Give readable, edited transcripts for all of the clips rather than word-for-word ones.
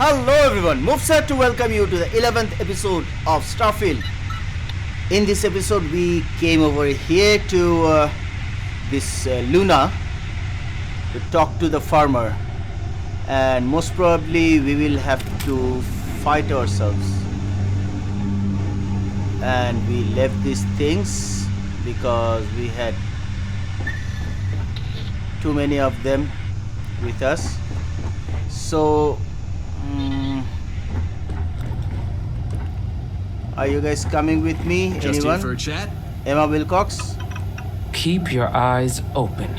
Hello everyone, MUFS here to welcome you to the 11th episode of Starfield. In this episode we came over here to this Luna to talk to the farmer, and most probably we will have to fight ourselves. And we left these things because we had too many of them with us. So are you guys coming with me? Just Anyone? here for a chat? Emma Wilcox? Keep your eyes open.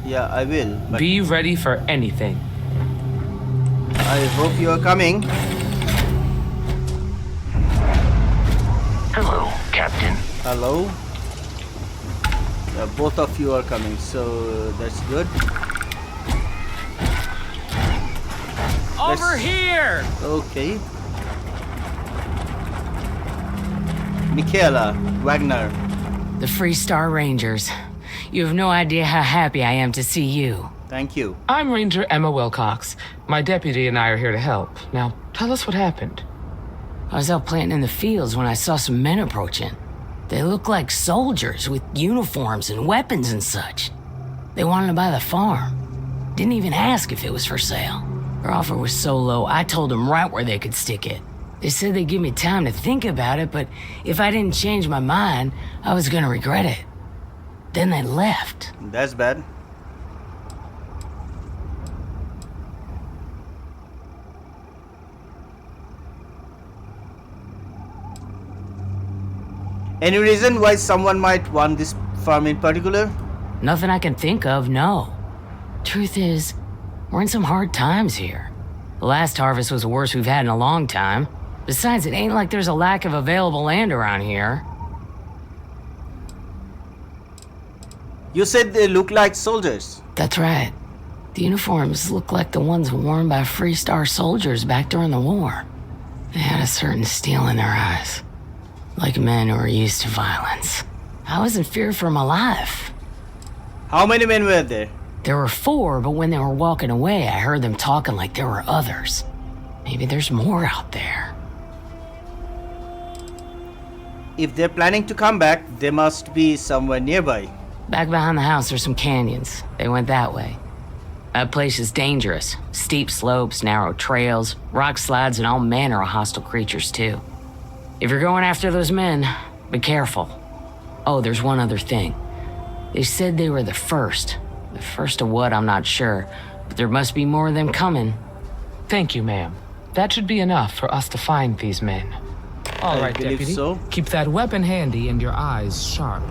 Yeah, I will. But Be ready for anything. I hope you are coming. Hello, Captain. Hello. Both of you are coming, so that's good. Over here! Okay. Michaela Wagner. The Free Star Rangers. You have no idea how happy I am to see you. Thank you. I'm Ranger Emma Wilcox. My deputy and I are here to help. Now, tell us what happened. I was out planting in the fields when I saw some men approaching. They looked like soldiers with uniforms and weapons and such. They wanted to buy the farm. Didn't even ask if it was for sale. Their offer was so low, I told them right where they could stick it. They said they'd give me time to think about it, but if I didn't change my mind, I was gonna regret it. Then they left. That's bad. Any reason why someone might want this farm in particular? Nothing I can think of, no. Truth is, we're in some hard times here. The last harvest was the worst we've had in a long time. Besides, it ain't like there's a lack of available land around here. You said they look like soldiers. That's right. The uniforms look like the ones worn by Free Star soldiers back during the war. They had a certain steel in their eyes. Like men who are used to violence. I was in fear for my life. How many men were there? There were 4, but when they were walking away, I heard them talking like there were others. Maybe there's more out there. If they're planning to come back, they must be somewhere nearby. Back behind the house are some canyons. They went that way. That place is dangerous. Steep slopes, narrow trails, rock slides, and all manner of hostile creatures, too. If you're going after those men, be careful. Oh, there's one other thing. They said they were the first. The first of what, I'm not sure. But there must be more of them coming. Thank you, ma'am. That should be enough for us to find these men. All I right, believe deputy. so. Keep that weapon handy and your eyes sharp.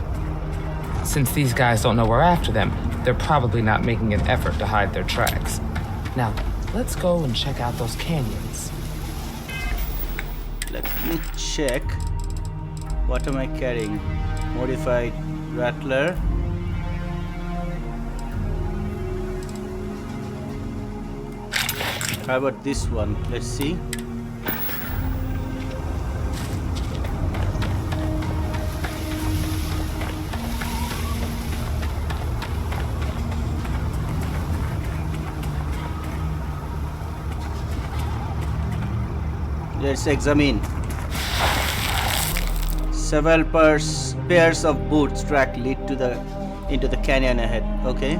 Since these guys don't know we're after them, they're probably not making an effort to hide their tracks. Now, let's go and check out those canyons. Let me check. What am I carrying? Modified Rattler. How about this one? Let's see. Let's examine. Several pairs of boots track lead into the canyon ahead. Okay.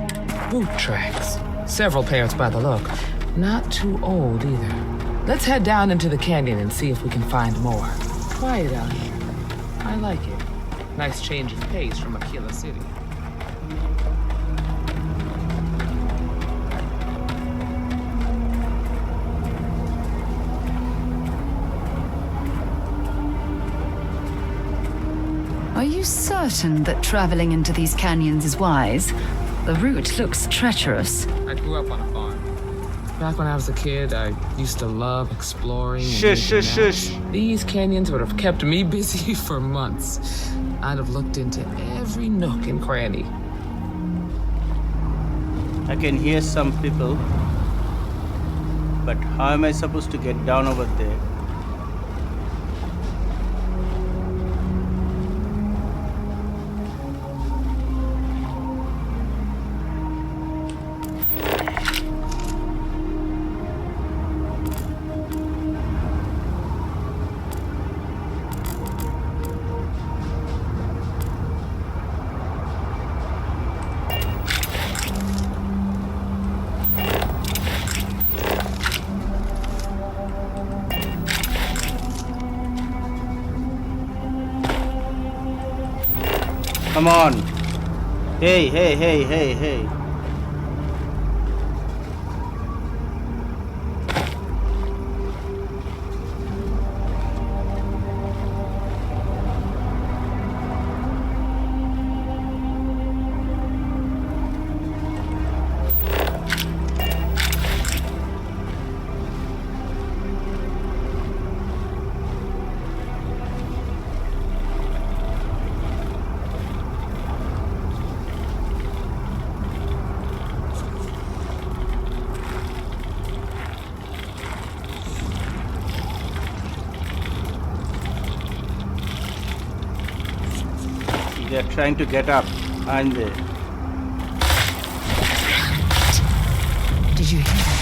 Boot tracks. Several pairs by the look. Not too old either. Let's head down into the canyon and see if we can find more. Quiet out here. I like it. Nice change of pace from Aquila City. Are you certain that traveling into these canyons is wise? The route looks treacherous. I grew up on a farm. Back when I was a kid, I used to love exploring. and Shush, making shush, out. shush. These canyons would have kept me busy for months. I'd have looked into every nook and cranny. I can hear some people. But how am I supposed to get down over there? Come on. Hey, hey, hey, hey, hey. They're trying to get up, aren't they? Did you hear that?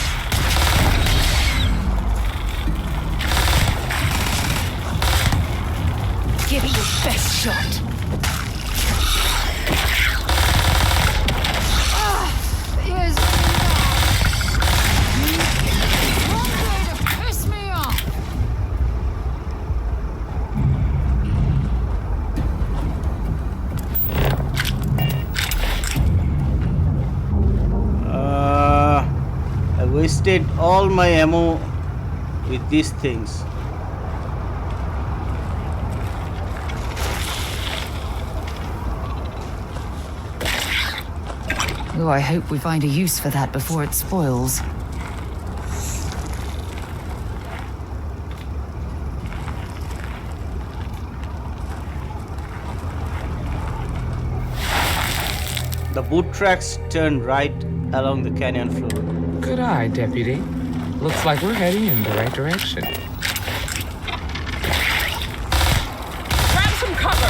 Give it your best shot. Yes. One way to piss me off. I wasted all my ammo with these things. Oh, I hope we find a use for that before it spoils. The boot tracks turn right along the canyon floor. Good eye, Deputy. Looks like we're heading in the right direction. Grab some cover!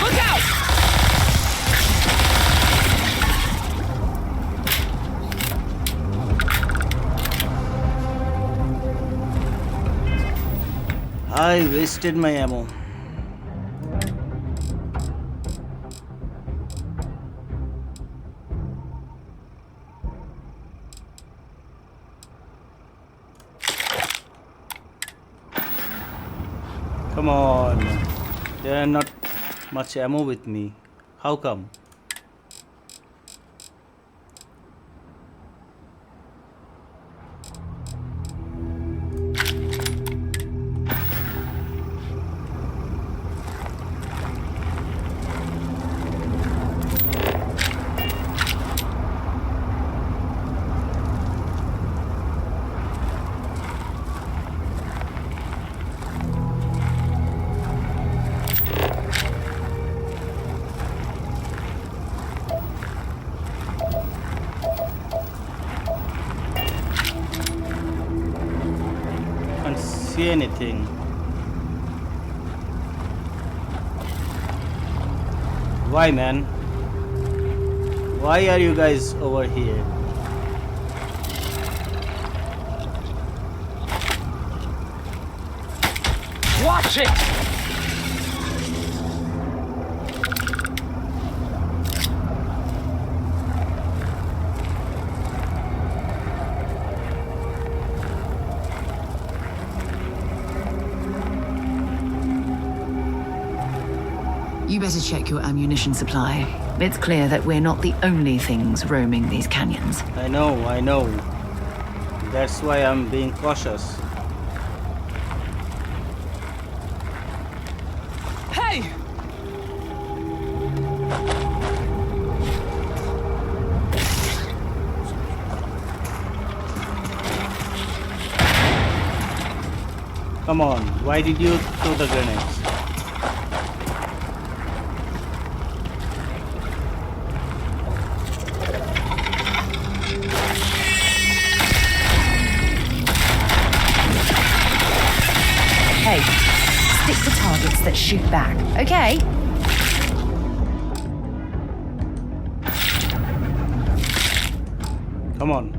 Look out! I wasted my ammo. Come on. There are not much ammo with me. How come? See anything. Why, man? Why are you guys over here? Watch it! You better check your ammunition supply. It's clear that we're not the only things roaming these canyons. I know. That's why I'm being cautious. Hey! Come on, why did you throw the grenades? Hey, stick to targets that shoot back, okay? Come on.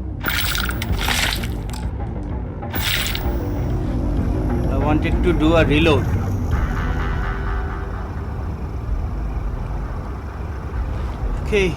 I wanted to do a reload. Okay.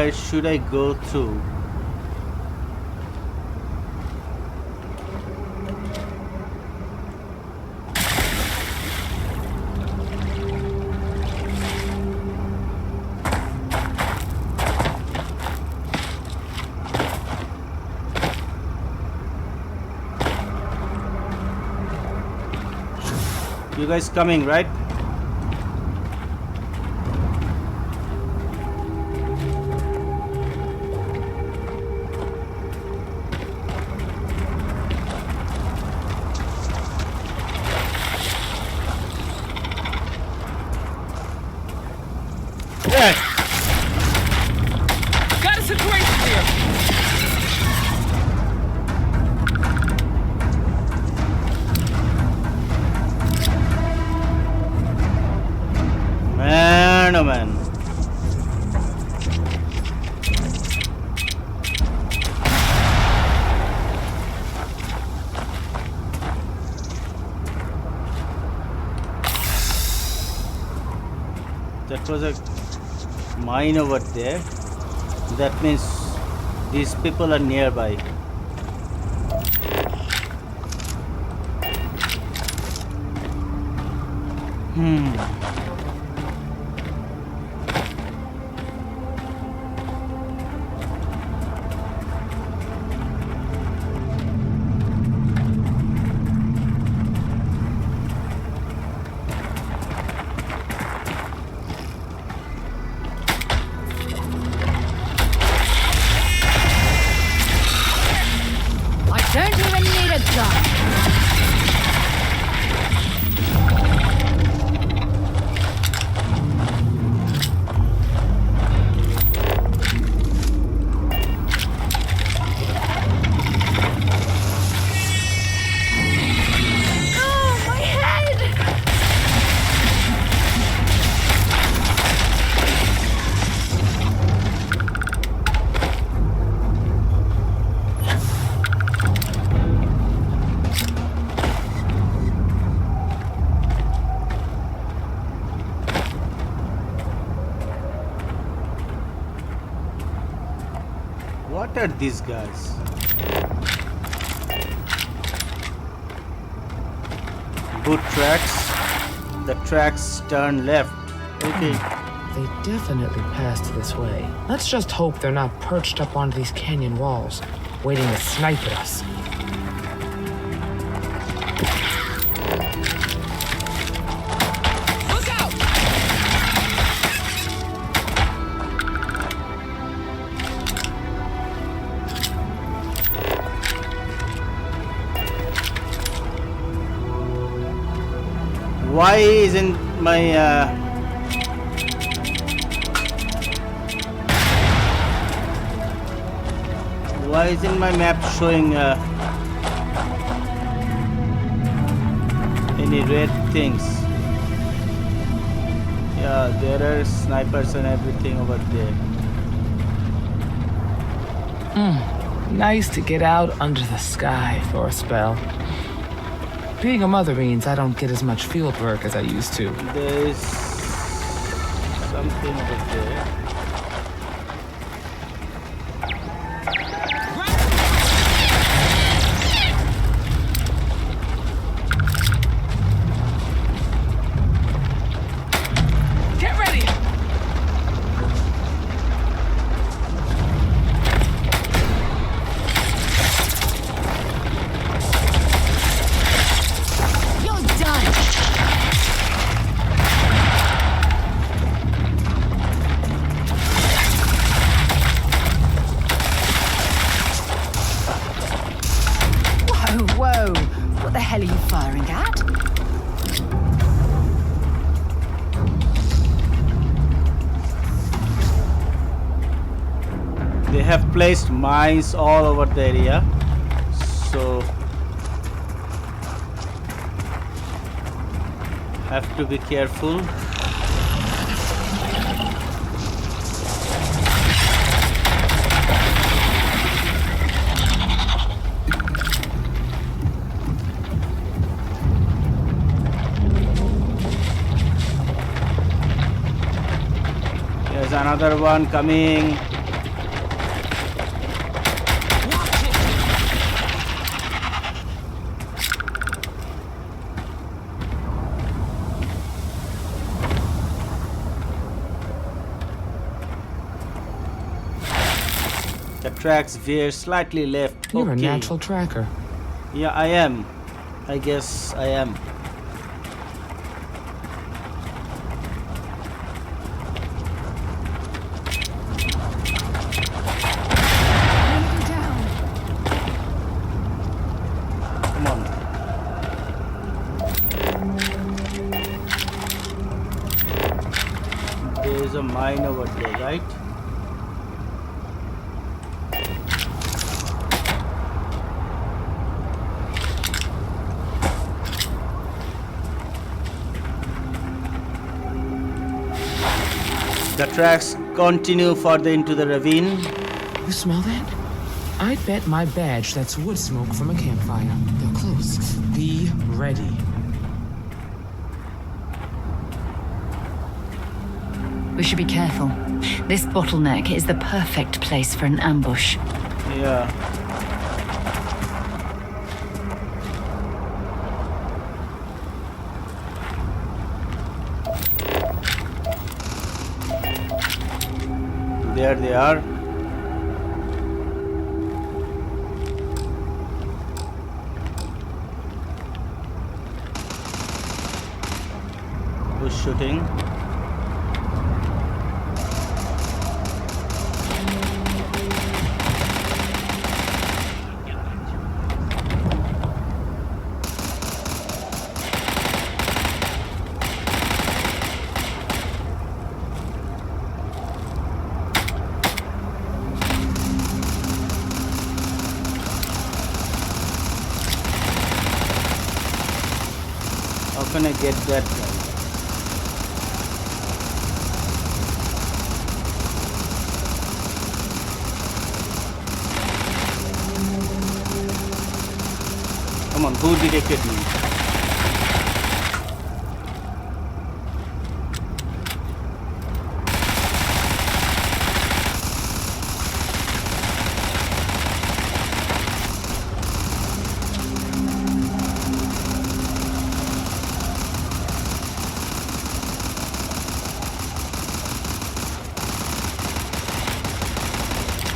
where should I go through? You guys coming, right? Yeah. Got a situation here. Man, oh man. That was a mine over there. That means these people are nearby. I don't even need a gun. Oh, my head! What are these guys? Boot tracks. The tracks turn left. Okay. They definitely passed this way. Let's just hope they're not perched up onto these canyon walls, waiting to snipe at us. Look out! Why isn't my why isn't my map showing any red things? Yeah, there are snipers and everything over there. Nice to get out under the sky for a spell. Being a mother means I don't get as much field work as I used to. There's something over there. Get ready! You're done! Whoa, whoa! What the hell are you firing at? They have placed mines all over the area, so have to be careful. There's another Another one coming. The tracks veer slightly left. You're a Okay. natural tracker. Yeah, I am. I guess I am. Come on. There's a mine over there, right? The tracks continue further into the ravine. You smell that? I bet my badge that's wood smoke from a campfire. They're close. Be ready. We should be careful. This bottleneck is the perfect place for an ambush. Yeah. There they are. Who's shooting? How can I get that guy? Come on, who detected me?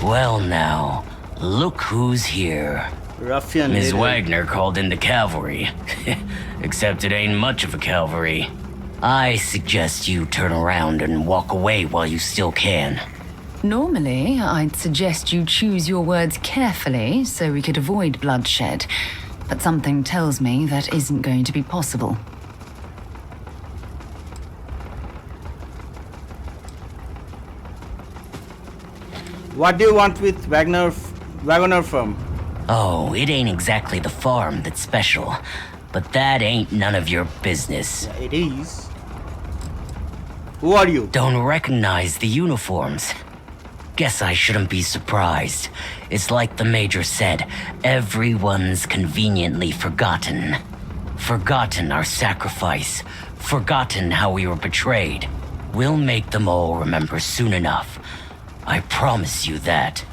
Well now, look who's here. Ruffian. Ms. leader. Wagner called in the cavalry. Except it ain't much of a cavalry. I suggest you turn around and walk away while you still can. Normally, I'd suggest you choose your words carefully so we could avoid bloodshed. But something tells me that isn't going to be possible. What do you want with Wagner firm? Oh, it ain't exactly the farm that's special. But that ain't none of your business. Yeah, it is. Who are you? Don't recognize the uniforms. Guess I shouldn't be surprised. It's like the Major said, everyone's conveniently forgotten. Forgotten our sacrifice. Forgotten how we were betrayed. We'll make them all remember soon enough. I promise you that.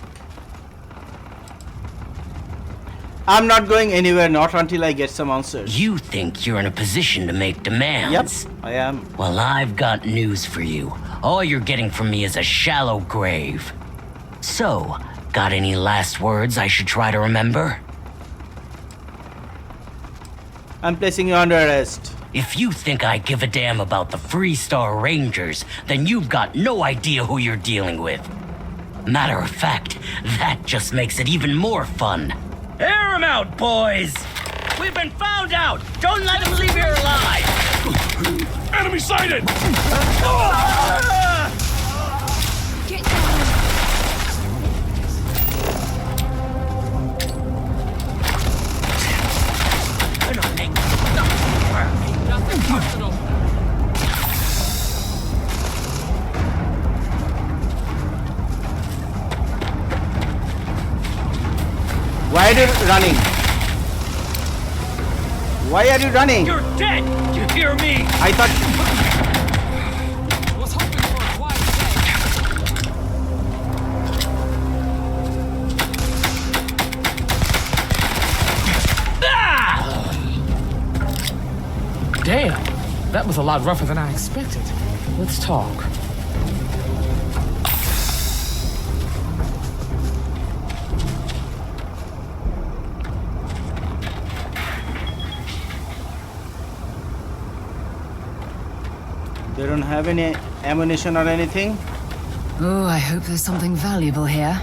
I'm not going anywhere, not until I get some answers. You think you're in a position to make demands? Yep, I am. Well, I've got news for you. All you're getting from me is a shallow grave. So, got any last words I should try to remember? I'm placing you under arrest. If you think I give a damn about the Freestar Rangers, then you've got no idea who you're dealing with. Matter of fact, that just makes it even more fun. Air 'em out, boys! We've been found out! Don't let them leave here alive! Enemy sighted! Get down! Nothing personal. Why are you running? Why are you running? You're dead! You hear me? I thought Was hoping for a quiet day. was a lot rougher than I expected. Let's talk. They don't have any ammunition or anything? Oh, I hope there's something valuable here.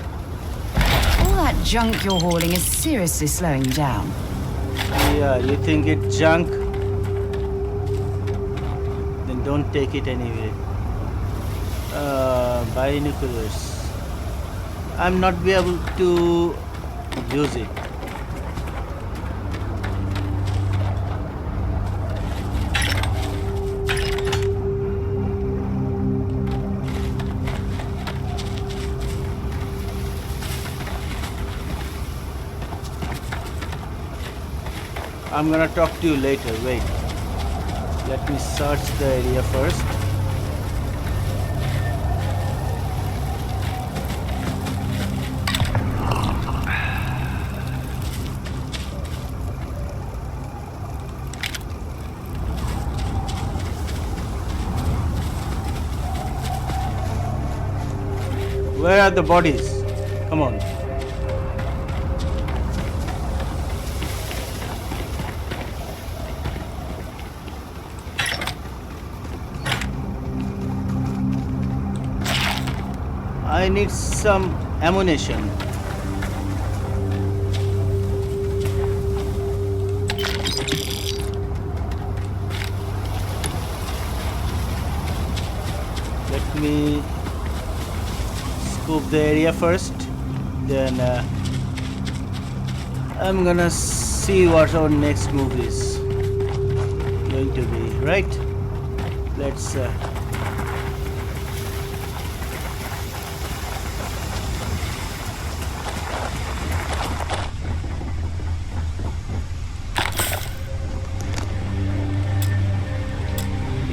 All that junk you're hauling is seriously slowing you down. Yeah, you think it's junk? Then don't take it anyway. Binoculars. I'm not be able to use it. I'm gonna talk to you later. Wait. Let me search the area first. Where are the bodies? Come on. I need some ammunition. Let me scope the area first, then I'm gonna see what our next move is going to be, right? Let's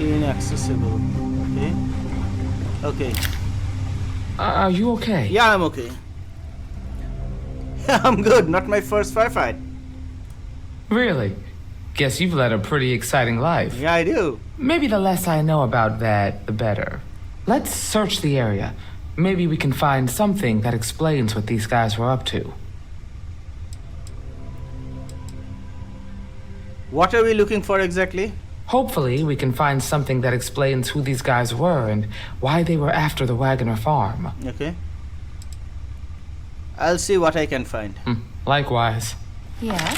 inaccessible. Okay. Are you okay? Yeah, I'm okay. I'm good. Not my first firefight. Really? Guess you've led a pretty exciting life. Yeah, I do. Maybe the less I know about that, the better. Let's search the area. Maybe we can find something that explains what these guys were up to. What are we looking for exactly? Hopefully, we can find something that explains who these guys were and why they were after the Wagoner farm. Okay. I'll see what I can find. Likewise. Yeah?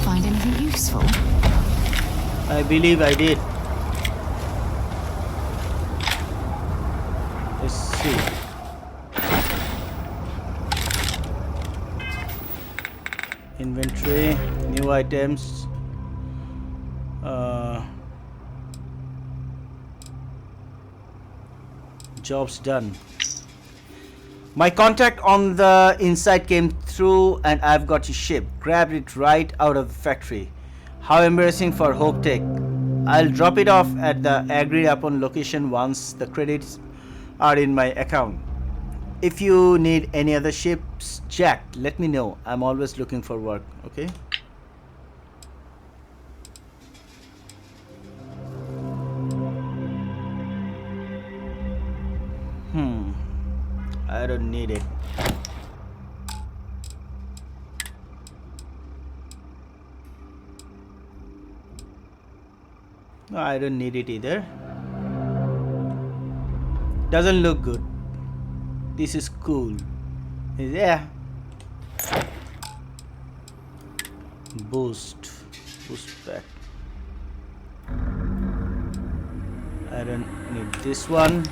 Find anything useful? I believe I did. Let's see. Inventory, new items. Job's done. My contact on the inside came through and I've got your ship. Grabbed it right out of the factory. How embarrassing for Hope Tech. I'll drop it off at the agreed upon location once the credits are in my account. If you need any other ships, Jack, let me know. I'm always looking for work, okay? I don't need it. No, I don't need it either. Doesn't look good. This is cool. Yeah. Boost back. I don't need this one.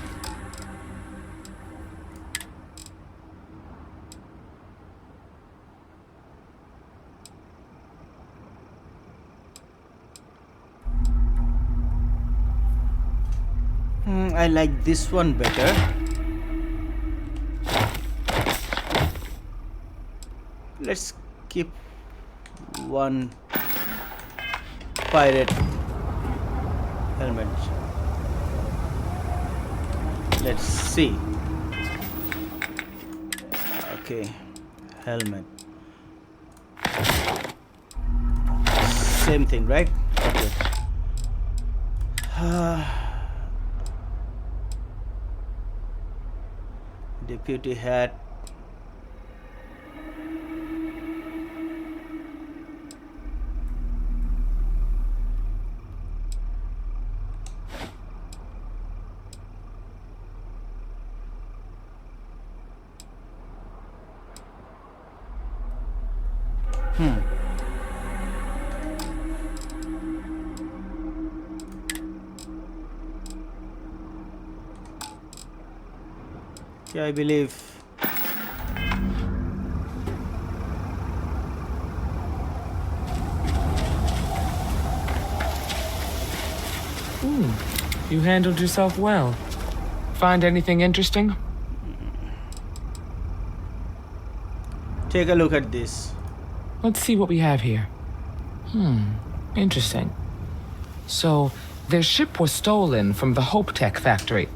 I like this one better. Let's keep one pirate helmet. Let's see. Okay, helmet. Same thing, right? Okay. Deputy hat. Yeah, I believe. You handled yourself well. Find anything interesting? Take a look at this. Let's see what we have here. Interesting. So, their ship was stolen from the Hope Tech factory.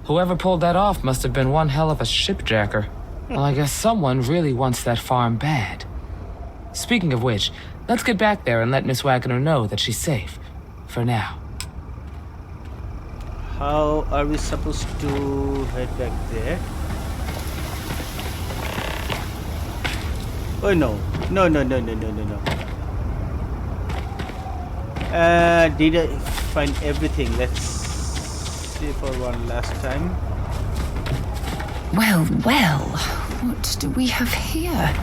Whoever pulled that off must have been one hell of a shipjacker. Well, I guess someone really wants that farm bad. Speaking of which, let's get back there and let Miss Wagner know that she's safe. For now. How are we supposed to head back there? Oh no. No. Did I find everything? Let's see for one last time. Well, what do we have here?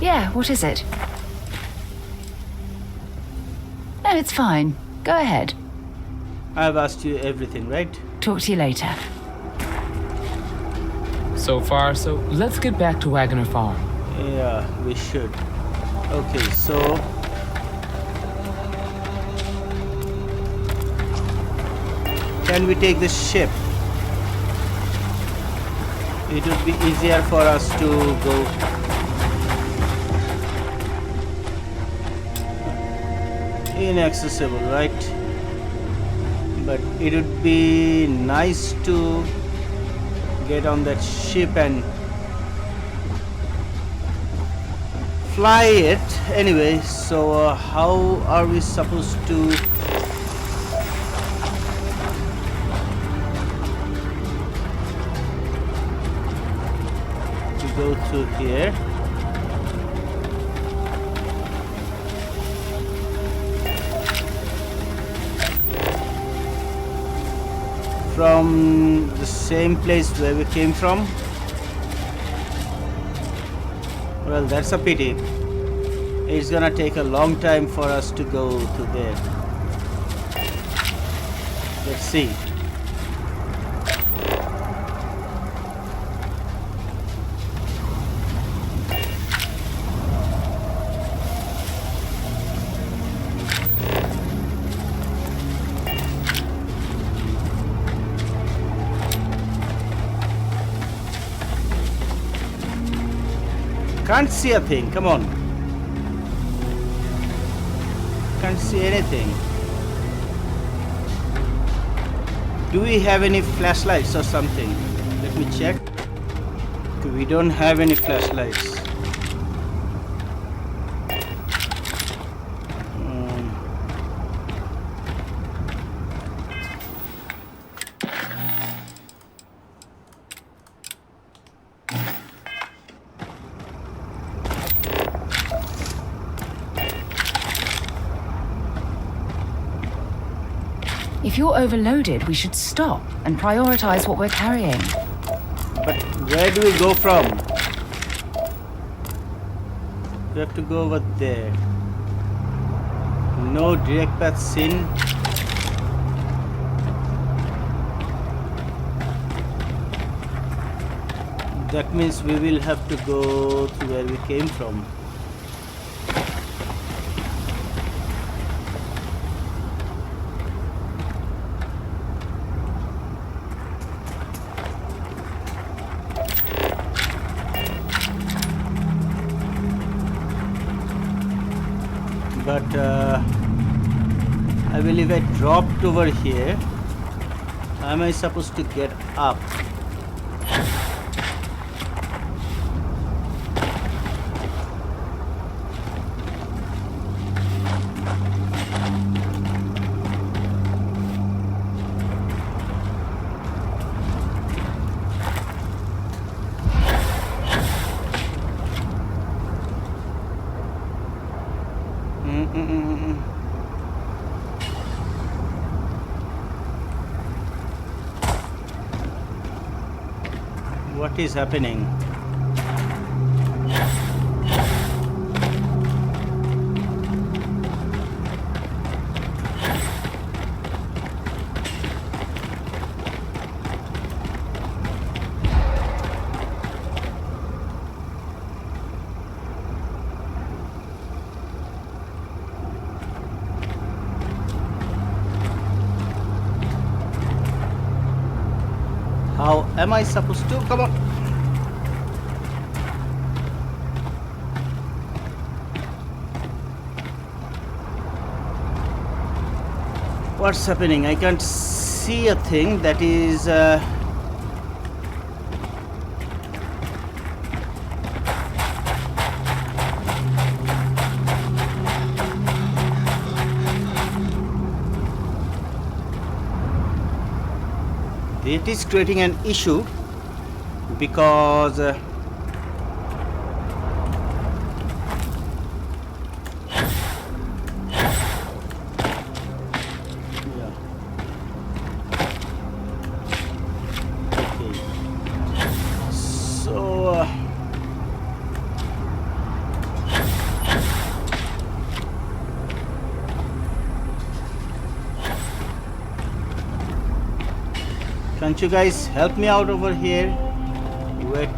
Yeah, what is it? No, it's fine. Go ahead. I've asked you everything, right? Talk to you later. So far, so let's get back to Wagner Farm. Yeah, we should. Okay, so can we take the ship? It would be easier for us to go. Inaccessible, right? But it would be nice to get on that ship and fly it. Anyway, so how are we supposed to go through here? From the same place where we came from? Well, that's a pity. It's gonna take a long time for us to go to there. Let's see. Can't see a thing, come on. Can't see anything. Do we have any flashlights or something? Let me check. Okay, we don't have any flashlights. If you're overloaded, we should stop and prioritize what we're carrying. But where do we go from? We have to go over there. No direct path seen. That means we will have to go to where we came from. I believe I dropped over here. How am I supposed to get up? What is happening? How am I supposed to? Come on. What's happening? I can't see a thing. That is it is creating an issue because can't you guys help me out over here? Where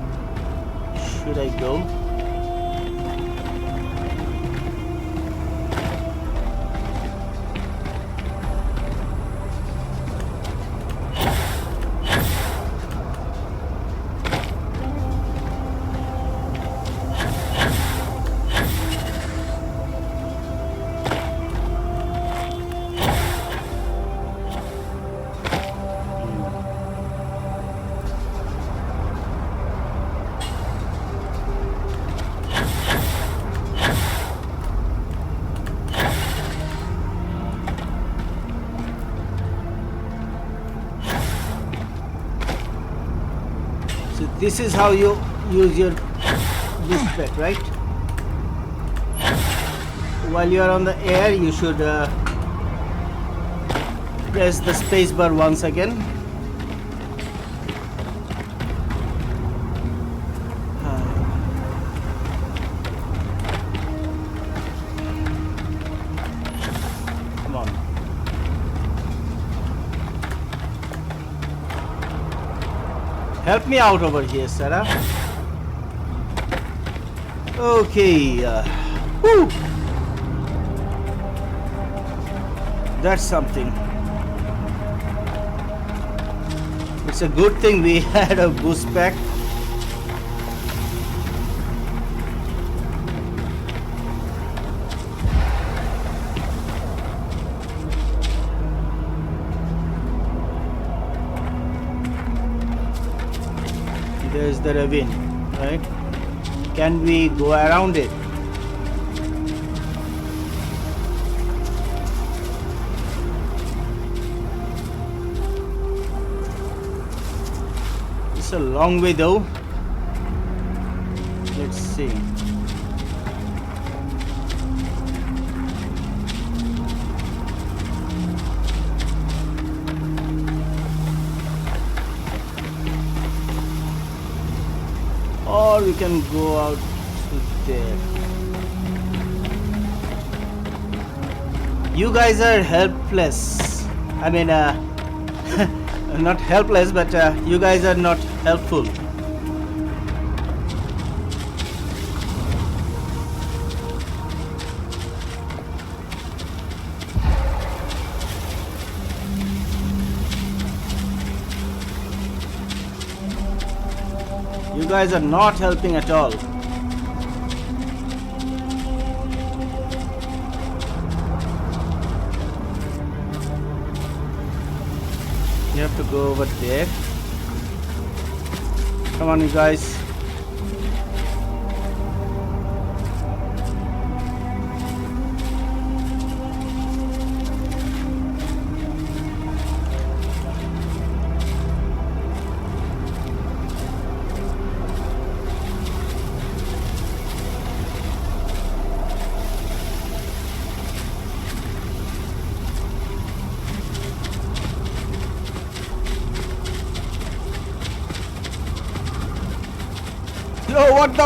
should I go? So this is how you use your boost pack, right? While you are on the air, you should press the space bar once again. Come on. Help me out over here, Sarah. Okay. Woo! That's something. It's a good thing we had a boost pack. There's the ravine, right? Can we go around it? It's a long way though. Let's see. Or we can go out to there. You guys are helpless. I mean, not helpless, but you guys are not helpful. You guys are not helping at all. You have to go over there. Come on, you guys. Yo, what the?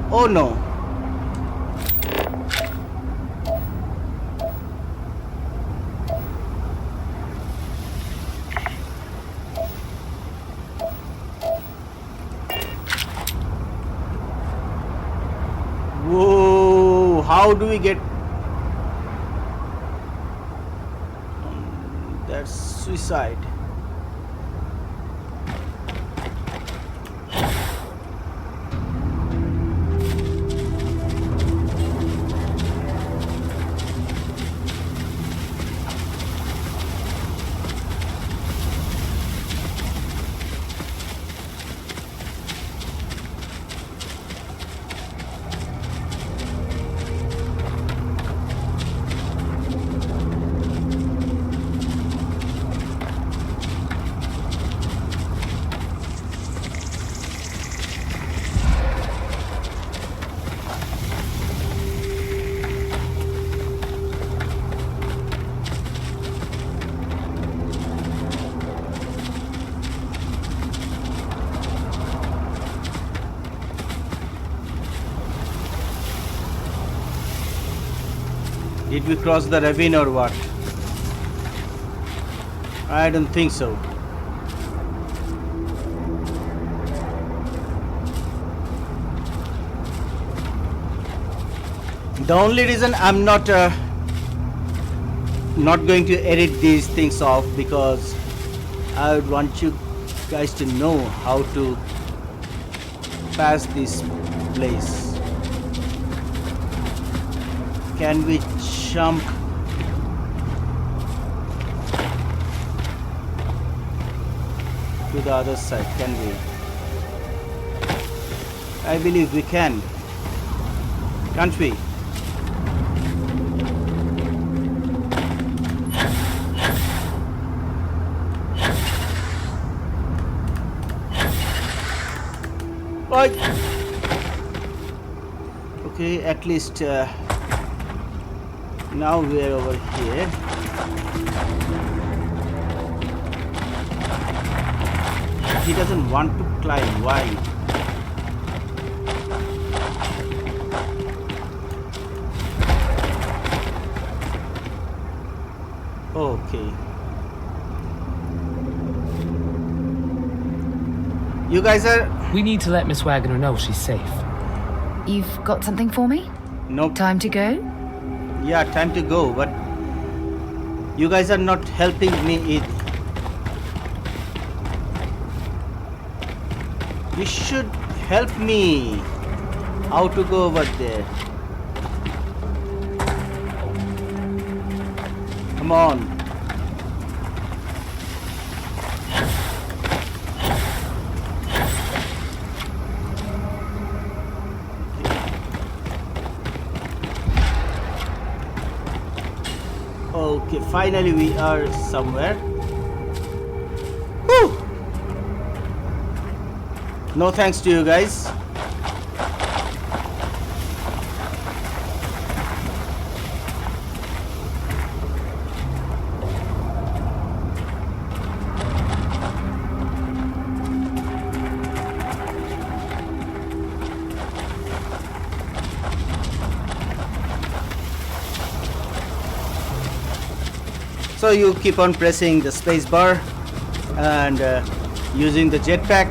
Oh no. Whoa, how do we get... That's suicide. Did we cross the ravine or what? I don't think so. The only reason I'm not going to edit these things off because I would want you guys to know how to pass this place. Can we jump? To the other side, can we? I believe we can. Can't we? Okay, at least now we are over here. He doesn't want to climb. Why? Okay. You guys are... We need to let Miss Wagner know she's safe. You've got something for me? Nope. Time to go? Yeah, time to go, but you guys are not helping me. You should help me. How to go over there? Come on. Okay, finally we are somewhere. Whew. No thanks to you guys. So you keep on pressing the space bar and using the jetpack.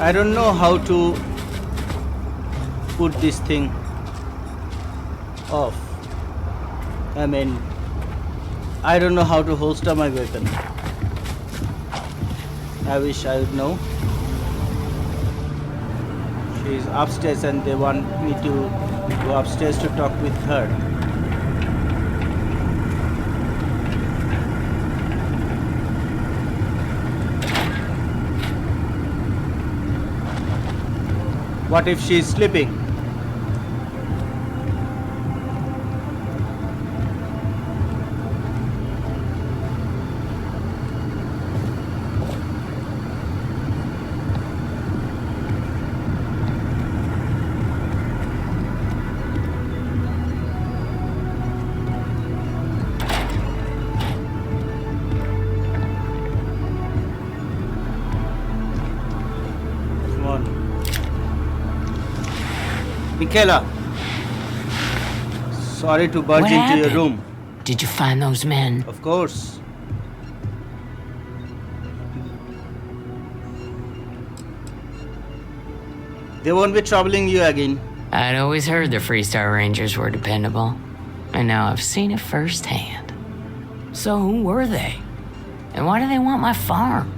I don't know how to put this thing off. I mean, I don't know how to holster my weapon. I wish I would know. She's upstairs and they want me to go upstairs to talk with her. What if she's sleeping? Michaela, sorry to barge What into happened? your room. Did you find those men? Of course. They won't be troubling you again. I'd always heard the Freestar Rangers were dependable, and now I've seen it firsthand. So who were they? And why do they want my farm?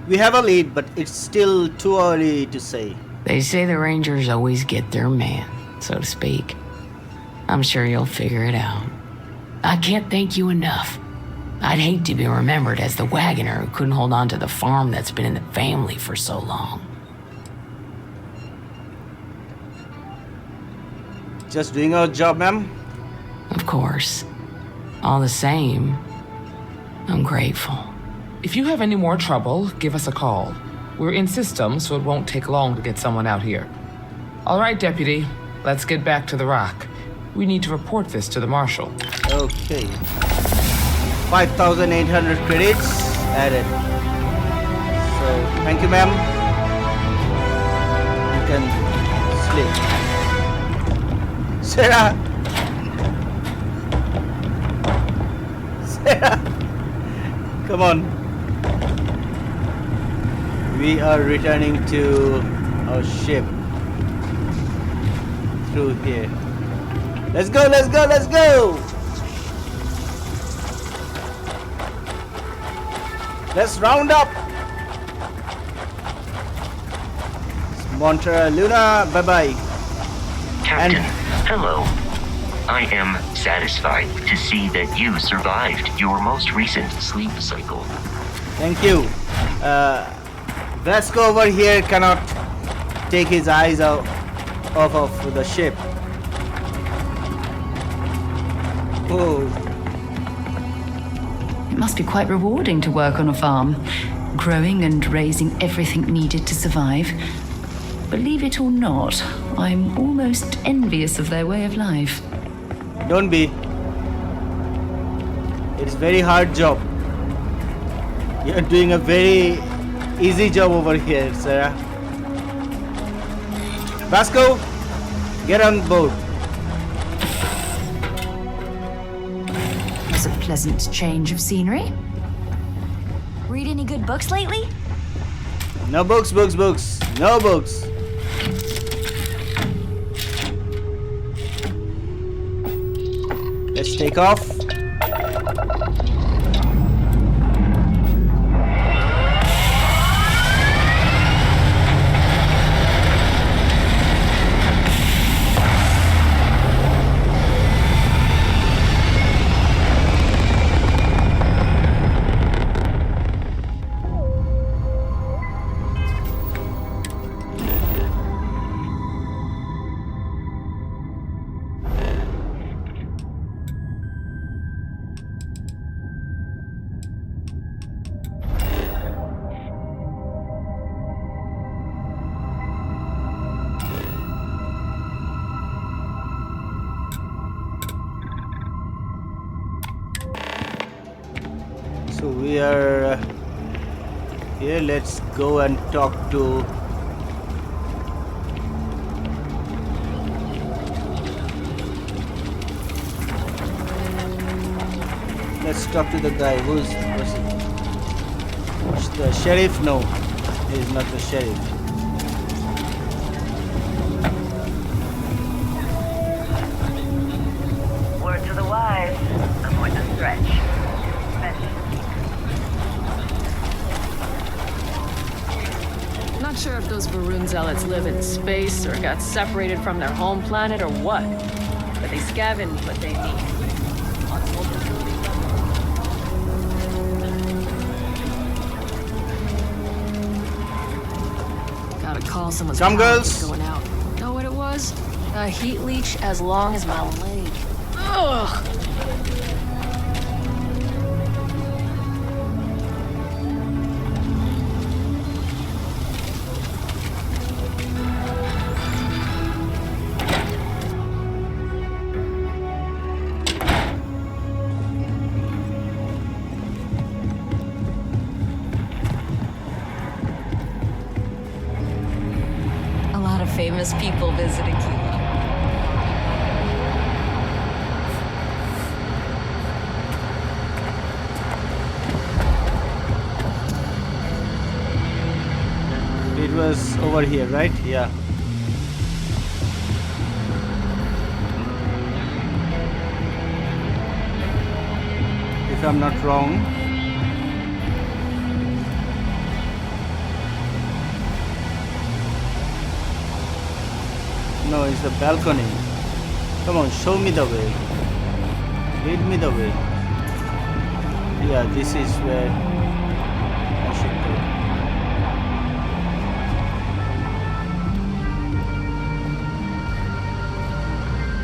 We have a lead, but it's still too early to say. They say the Rangers always get their man, so to speak. I'm sure you'll figure it out. I can't thank you enough. I'd hate to be remembered as the wagoner who couldn't hold on to the farm that's been in the family for so long. Just doing our job, ma'am. Of course. All the same, I'm grateful. If you have any more trouble, give us a call. We're in system, so it won't take long to get someone out here. All right, Deputy, let's get back to the rock. We need to report this to the Marshal. Okay. 5,800 credits added. So, thank you, ma'am. You can sleep. Sarah! Sarah! Come on. We are returning to our ship through here. Let's go, let's go, let's go! Let's round up! It's Montara Luna, bye-bye. Captain, hello. I am satisfied to see that you survived your most recent sleep cycle. Thank you. Vasco over here cannot take his eyes off of the ship. Oh, It must be quite rewarding to work on a farm, growing and raising everything needed to survive. Believe it or not, I'm almost envious of their way of life. don't be. It's very hard job. You're doing a very easy job over here, Sarah. Vasco, get on board. It's a pleasant change of scenery. Read any good books lately? No books, books, books. No books. Let's take off. So we are here. Let's go and talk to Let's talk to the guy. Who's the sheriff? No, he's not the sheriff. Word to the wise. Avoid the stretch. Not sure if those Varun zealots live in space or got separated from their home planet or what. But they scavenge what they need. Gotta call someone's Come, power girls. going out. Know what it was? A heat leech as long as my leg. Ugh! A lot of famous people visit Aquila. It was over here, right? Yeah. If I'm not wrong. No, it's the balcony. Come on, show me the way. Lead me the way. Yeah, this is where I should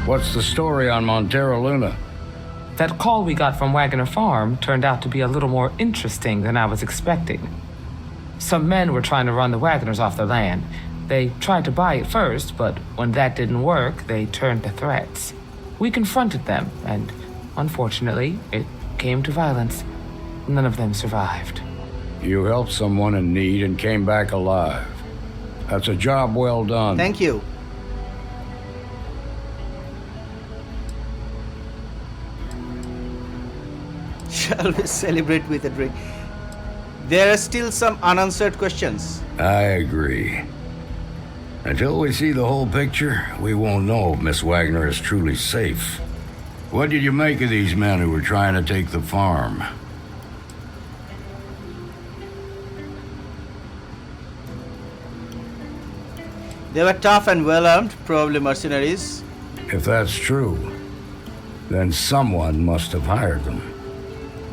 go. What's the story on Montara Luna? That call we got from Wagner Farm turned out to be a little more interesting than I was expecting. Some men were trying to run the Wagners off their land. They tried to buy it first, but when that didn't work, they turned to threats. We confronted them, and unfortunately, it came to violence. None of them survived. You helped someone in need and came back alive. That's a job well done. Thank you. Shall we celebrate with a drink? There are still some unanswered questions. I agree. Until we see the whole picture, we won't know if Miss Wagner is truly safe. What did you make of these men who were trying to take the farm? They were tough and well-armed, probably mercenaries. If that's true, then someone must have hired them.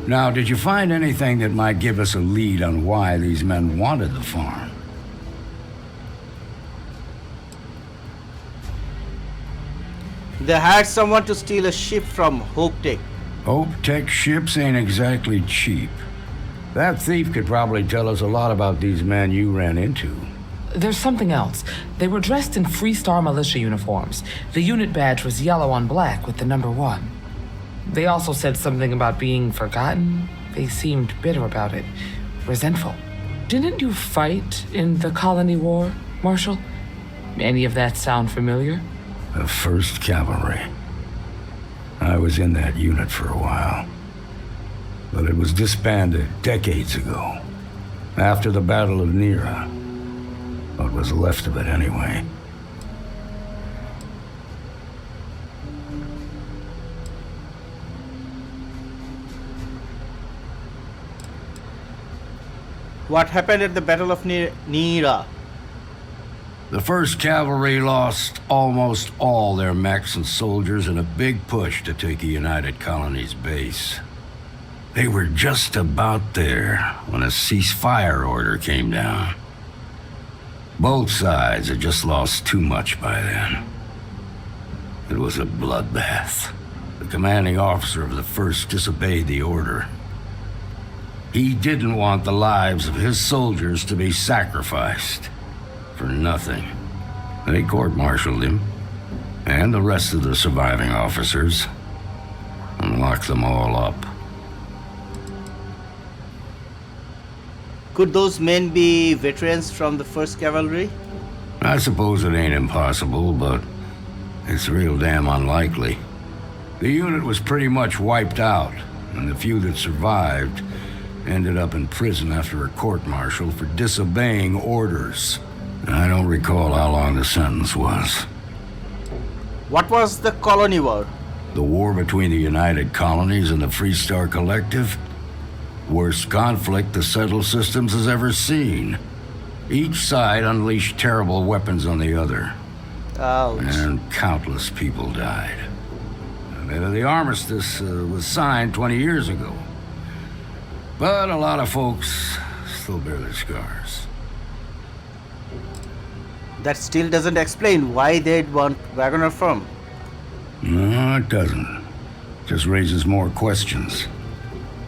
Now, did you find anything that might give us a lead on why these men wanted the farm? They hired someone to steal a ship from Hope Tech. Hope Tech ships ain't exactly cheap. That thief could probably tell us a lot about these men you ran into. There's something else. They were dressed in Freestar militia uniforms. The unit badge was yellow on black with the number 1. They also said something about being forgotten. They seemed bitter about it, resentful. Didn't you fight in the Colony War, Marshal? Any of that sound familiar? The 1st Cavalry. I was in that unit for a while. But it was disbanded decades ago. After the Battle of Nera. What was left of it anyway. What happened at the Battle of Nera? The 1st Cavalry lost almost all their mechs and soldiers in a big push to take a United Colonies base. They were just about there when a ceasefire order came down. Both sides had just lost too much by then. It was a bloodbath. The commanding officer of the 1st disobeyed the order. He didn't want the lives of his soldiers to be sacrificed. For nothing. They court-martialed him, and the rest of the surviving officers, and locked them all up. Could those men be veterans from the 1st Cavalry? I suppose it ain't impossible, but it's real damn unlikely. The unit was pretty much wiped out, and the few that survived ended up in prison after a court-martial for disobeying orders. I don't recall how long the sentence was. What was the colony war? The war between the United Colonies and the Freestar Collective? Worst conflict the settled systems has ever seen. Each side unleashed terrible weapons on the other. Ouch. And countless people died. The armistice was signed 20 years ago. But a lot of folks still bear their scars. That still doesn't explain why they'd want Wagner from. No, it doesn't. Just raises more questions.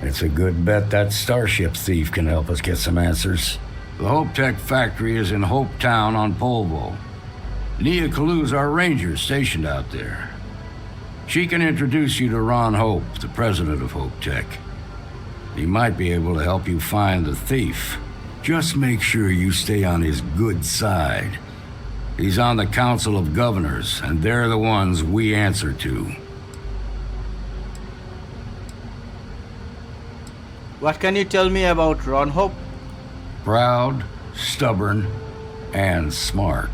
It's a good bet that starship thief can help us get some answers. The Hope Tech factory is in Hope Town on Polvo. Nia Kalu's our ranger stationed out there. She can introduce you to Ron Hope, the president of Hope Tech. He might be able to help you find the thief. Just make sure you stay on his good side. He's on the Council of Governors, and they're the ones we answer to. What can you tell me about Ron Hope? Proud, stubborn, and smart.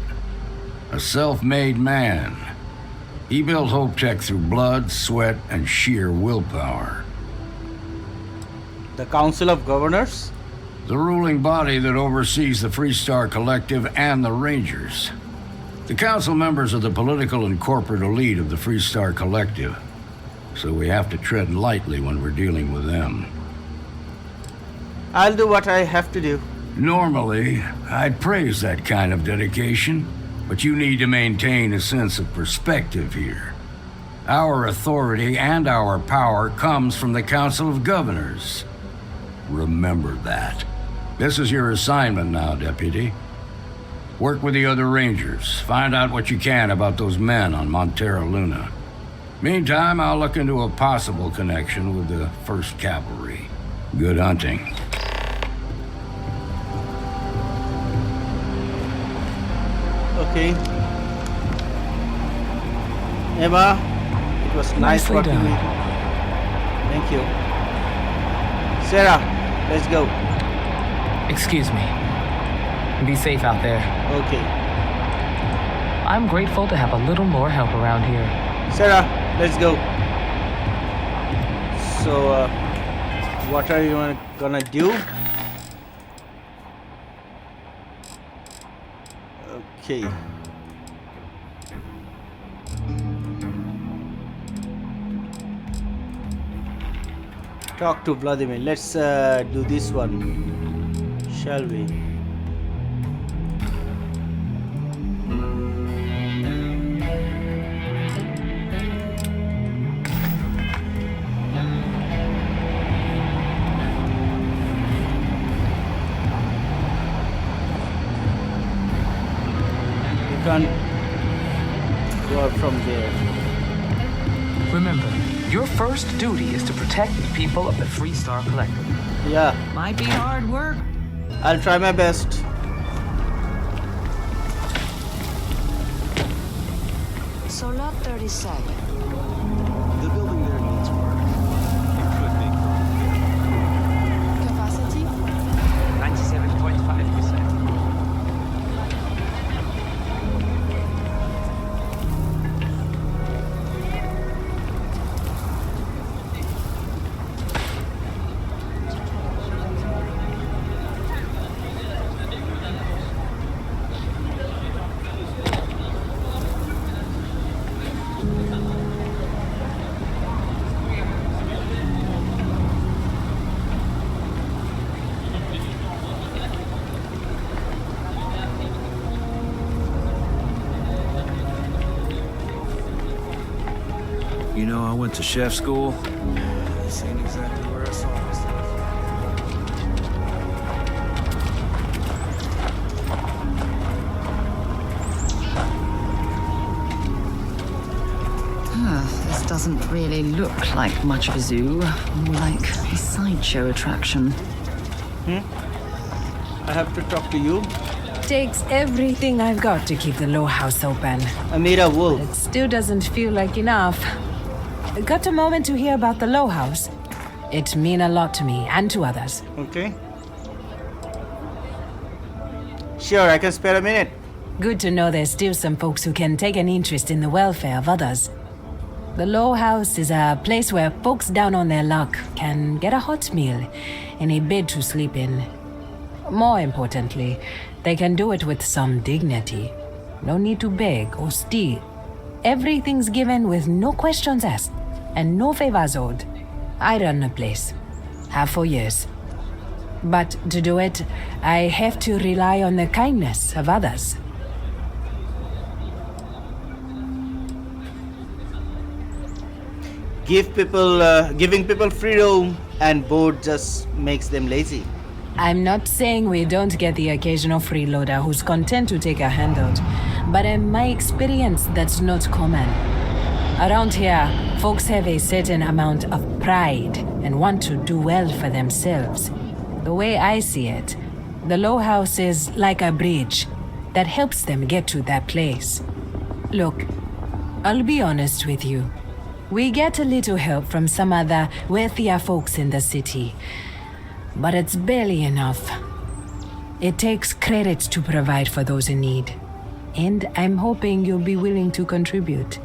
A self-made man. He built Hope Tech through blood, sweat, and sheer willpower. The Council of Governors? The ruling body that oversees the Freestar Collective and the Rangers. The council members are the political and corporate elite of the Freestar Collective, so we have to tread lightly when we're dealing with them. I'll do what I have to do. Normally, I'd praise that kind of dedication, but you need to maintain a sense of perspective here. Our authority and our power comes from the Council of Governors. Remember that. This is your assignment now, Deputy. Work with the other Rangers. Find out what you can about those men on Montara Luna. Meantime, I'll look into a possible connection with the 1st Cavalry. Good hunting. Okay. Emma, it was nice Nicely working done. with you. Thank you. Sarah, let's go. Excuse me. Be safe out there. Okay. I'm grateful to have a little more help around here. Sarah, let's go. So, what are you gonna do? Okay. Talk to Vladimir. Let's do this one, shall we? You can't go out from there. Remember, your first duty is to protect the people of the Freestar Collective. Yeah, Might be hard work. I'll try my best. Solar 37. The building there needs work. You could make it. Capacity? 97.5%. You know, I went to chef school. This ain't exactly where I saw myself. This doesn't really look like much of a zoo, more like a sideshow attraction. I have to talk to you. Takes everything I've got to keep the low house open. Amira Wolf. It still doesn't feel like enough. Got a moment to hear about the low house? It means a lot to me and to others. Okay. Sure, I can spare a minute. Good to know there's still some folks who can take an interest in the welfare of others. The Low House is a place where folks down on their luck can get a hot meal and a bed to sleep in. More importantly, they can do it with some dignity. No need to beg or steal. Everything's given with no questions asked and no favors owed. I run the place. Have for years. But to do it, I have to rely on the kindness of others. Giving people freedom and board just makes them lazy. I'm not saying we don't get the occasional freeloader who's content to take a handout, but in my experience, that's not common. Around here, folks have a certain amount of pride and want to do well for themselves. The way I see it, the Low House is like a bridge that helps them get to that place. Look, I'll be honest with you. We get a little help from some other wealthier folks in the city, but it's barely enough. It takes credits to provide for those in need, and I'm hoping you'll be willing to contribute.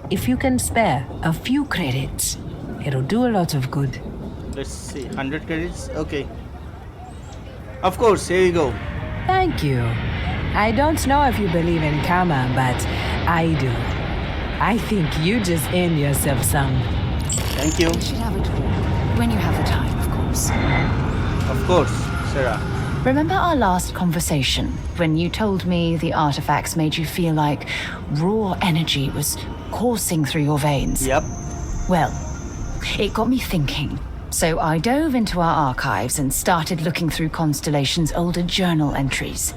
If you can spare a few credits, it'll do a lot of good. Let's see, 100 credits? Okay. Of course, here you go. Thank you. I don't know if you believe in karma, but I do. I think you just earned yourself some. Thank you. We should have a talk. When you have the time, of course. Of course, Sarah. Remember our last conversation when you told me the artifacts made you feel like raw energy was coursing through your veins? Yep. Well, it got me thinking. So I dove into our archives and started looking through Constellation's older journal entries.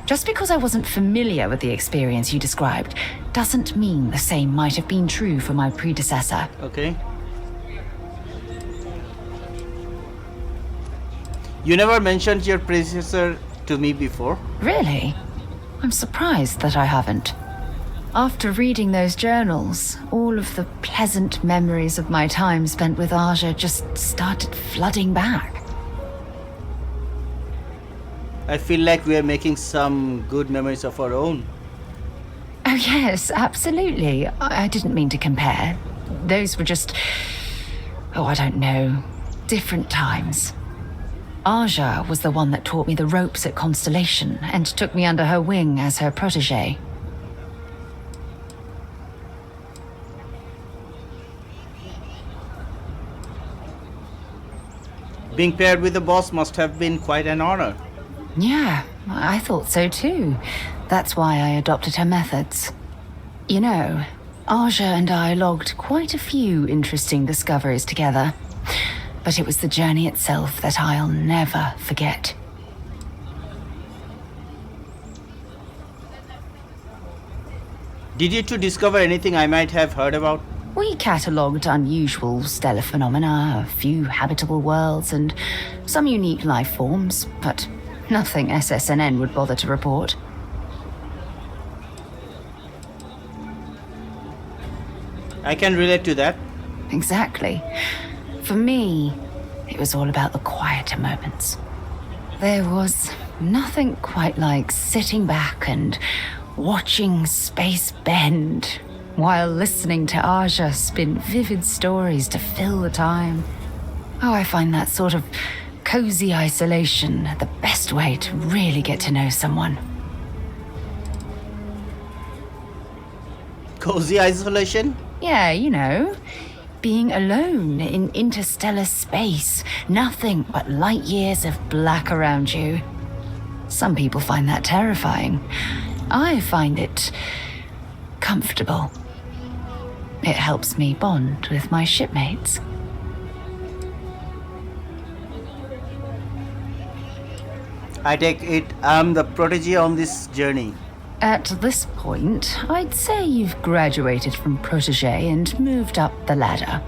Just because I wasn't familiar with the experience you described doesn't mean the same might have been true for my predecessor. Okay. You never mentioned your predecessor to me before. Really? I'm surprised that I haven't. After reading those journals, all of the pleasant memories of my time spent with Aja just started flooding back. I feel like we are making some good memories of our own. Oh yes, absolutely. I didn't mean to compare. Those were just... oh, I don't know. Different times. Aja was the one that taught me the ropes at Constellation and took me under her wing as her protege. Being paired with the boss must have been quite an honor. Yeah, I thought so too. That's why I adopted her methods. You know, Aja and I logged quite a few interesting discoveries together. But it was the journey itself that I'll never forget. Did you two discover anything I might have heard about? We catalogued unusual stellar phenomena, a few habitable worlds, and some unique life forms, but nothing SSNN would bother to report. I can relate to that. Exactly. For me, it was all about the quieter moments. There was nothing quite like sitting back and watching space bend while listening to Aja spin vivid stories to fill the time. Oh, I find that sort of cozy isolation the best way to really get to know someone. Cozy isolation? Yeah, you know, being alone in interstellar space, nothing but light years of black around you. Some people find that terrifying. I find it comfortable. It helps me bond with my shipmates. I take it I'm the protege on this journey. At this point, I'd say you've graduated from protege and moved up the ladder.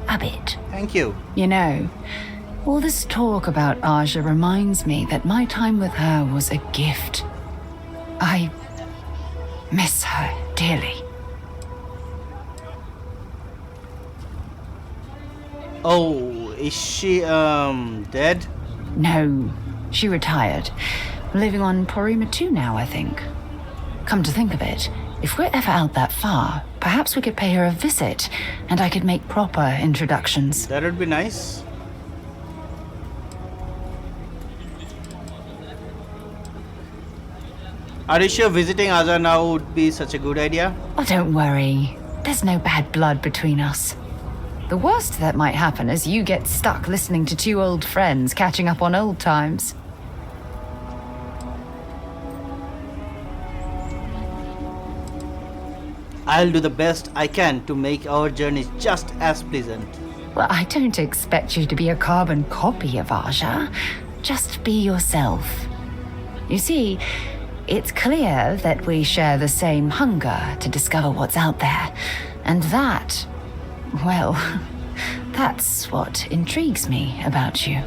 A bit. Thank you. You know, all this talk about Aja reminds me that my time with her was a gift. I miss her dearly. Oh, Is she dead? No, she retired. Living on Porima 2 now, I think. Come to think of it, if we're ever out that far, perhaps we could pay her a visit, and I could make proper introductions. That would be nice. Are you sure visiting Aja now would be such a good idea? Oh, don't worry. There's no bad blood between us. The worst that might happen is you get stuck listening to two old friends catching up on old times. I'll do the best I can to make our journey just as pleasant. Well, I don't expect you to be a carbon copy of Aja. Just be yourself. You see, it's clear that we share the same hunger to discover what's out there. And that, well, that's what intrigues me about you.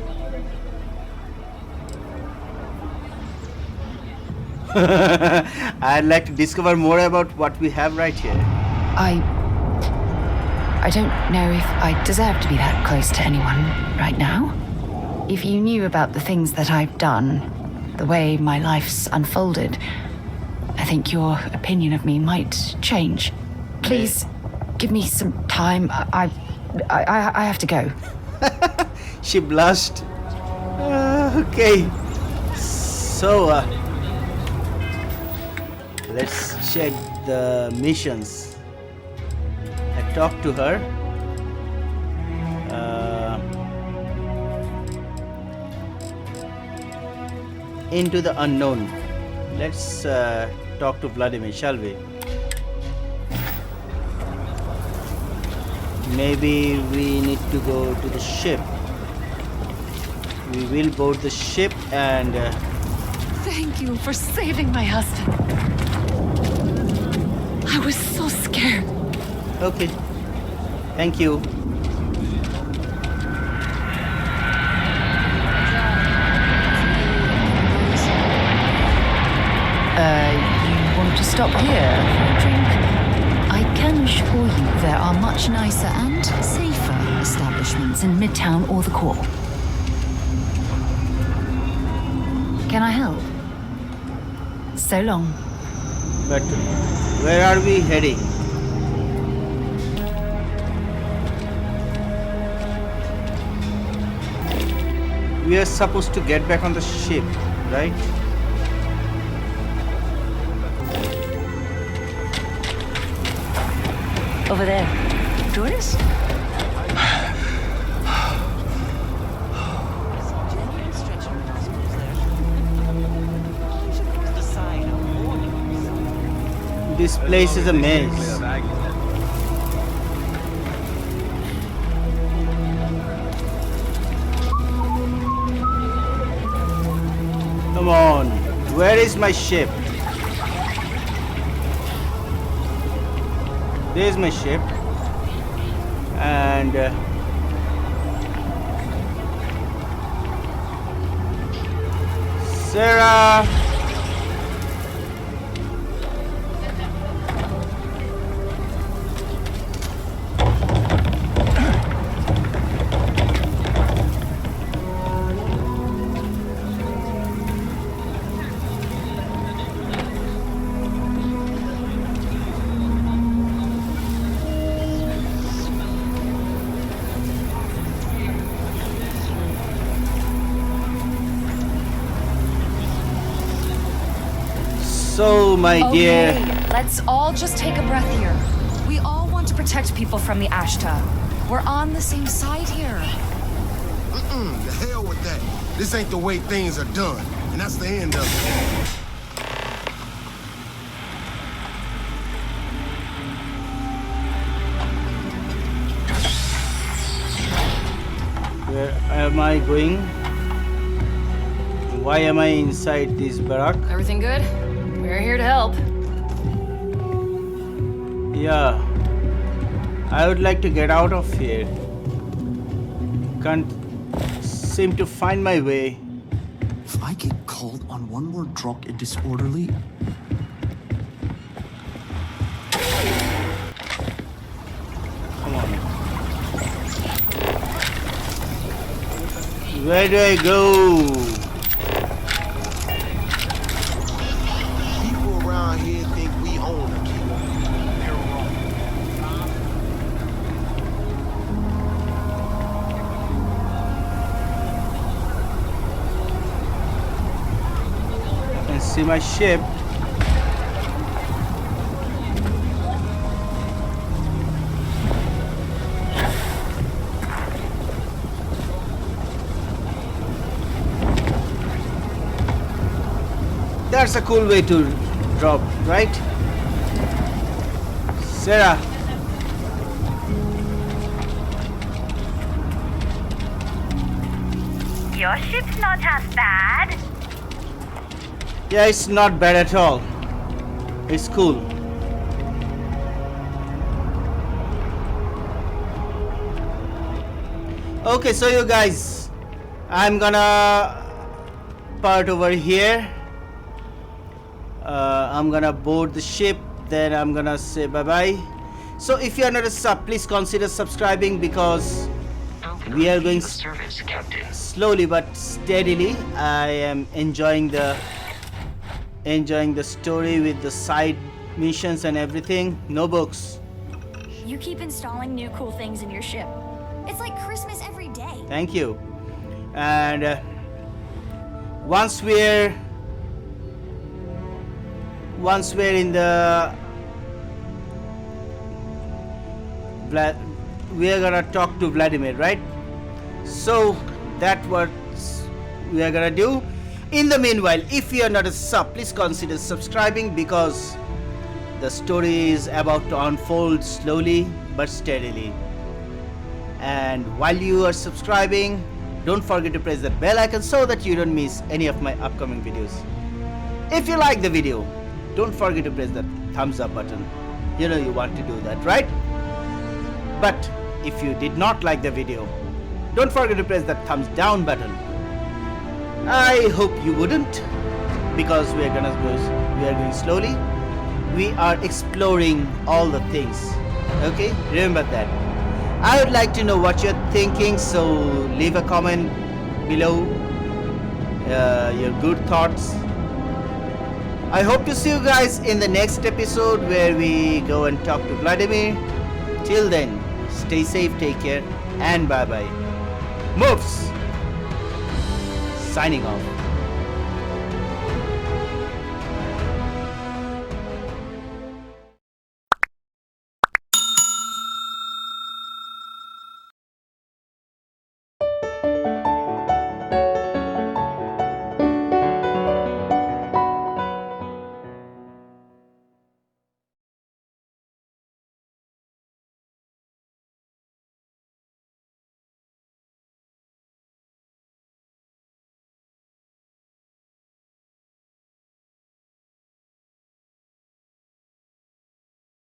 I'd like to discover more about what we have right here. I don't know if I deserve to be that close to anyone right now. If you knew about the things that I've done, the way my life's unfolded, I think your opinion of me might change. Please, give me some time. I have to go. She blushed. Okay. So, let's check the missions. I talked to her. Into the unknown. Let's talk to Vladimir, shall we? Maybe we need to go to the ship. We will board the ship and... Thank you for saving my husband. I was so scared. Okay. Thank you. You want to stop here for a drink? I can assure you there are much nicer and safer establishments in Midtown or the core. Can I help? So long. But where are we heading? We are supposed to get back on the ship, right? Over there. Tourists? This place is a mess. Come on, where is my ship? There's my ship. And Sarah. So, my dear. Okay, let's all just take a breath here. We all want to protect people from the Ashta. We're on the same side here. The hell with that. This ain't the way things are done. And that's the end of it. Where am I going? Why am I inside this barrack? Everything good? We're here to help. Yeah. I would like to get out of here. Can't seem to find my way. If I get called on one more drunk and disorderly, Come on. Where do I go? People around here think we own a killer. They're wrong. I can see my ship. That's a cool way to drop, right? Sarah. Your ship's not half bad. Yeah, it's not bad at all. It's cool. Okay, so you guys, I'm gonna part over here. I'm gonna board the ship, then I'm gonna say bye bye. So if you are not a sub, please consider subscribing because we are going service, Captain. slowly but steadily. I am enjoying the story with the side missions and everything. No books. You keep installing new cool things in your ship. It's like Christmas every day. Thank you. And once we're in the we are gonna talk to Vladimir, right? So that's what we are gonna do. In the meanwhile, if you are not a sub, please consider subscribing because the story is about to unfold slowly but steadily. And while you are subscribing, don't forget to press the bell icon so that you don't miss any of my upcoming videos. If you like the video, don't forget to press the thumbs up button. You know you want to do that, right? But if you did not like the video, don't forget to press the thumbs down button. I hope you wouldn't, because we are going slowly. We are exploring all the things. Okay, remember that. I would like to know what you're thinking, so leave a comment below your good thoughts. I hope to see you guys in the next episode where we go and talk to Vladimir. Till then, stay safe, take care, and bye bye. MUFS signing off.